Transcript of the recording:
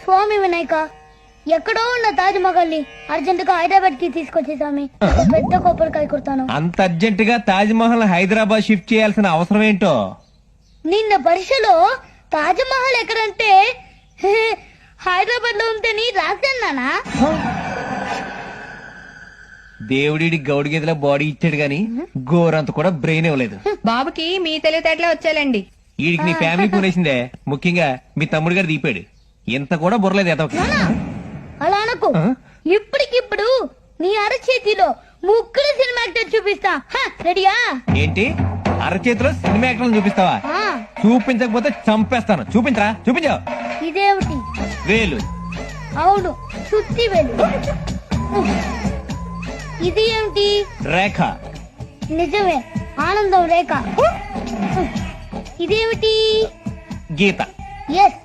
స్వామి వినాయక, ఎక్కడో ఉన్న తాజ్ మహల్ ని అర్జెంట్ గా హైదరాబాద్ కి తీసుకొచ్చే స్వామి. పెద్ద కొబ్బరికాయ కొడతాను. అంత అర్జెంట్ గా తాజ్ మహల్ హైదరాబాద్ షిఫ్ట్ చేయాల్సిన అవసరం ఏంటో? నిన్న పరీక్షలో తాజ్ మహల్ ఎక్కడంటే హైదరాబాద్ లో ఉంటేని రాశానా? దేవుడి గౌడి గేదెల బాడీ ఇచ్చాడు గాని గోరంత కూడా బ్రెయిన్ ఇవ్వలేదు. బాబుకి మీ తెలివితేటలే వచ్చాలండి. వీడికి నీ ఫ్యామిలీ పూనేసిందే, ముఖ్యంగా మీ తమ్ముడు గారు దీపాడు. ఇంత కూడా బుర్రలేదు ఎతవకి. అలా అనుకో. ఇప్పటికిప్పుడు నీ అరచేతిలో ముగ్గురు సినిమా యాక్టర్ చూపిస్తా. రెడీయా? ఏంటి అరచేతిలో సినిమా యాక్టర్లను చూపిస్తావా? చూపించకపోతే చంపేస్తాను. చూపించరా, చూపించావు. ఇదేమిటి? వేలు. అవును, సుత్తి వేలు. ఇది ఏమిటి? రేఖ. నిజమే, ఆనందం రేఖ. ఇదేమిటి? గీత. ఎస్,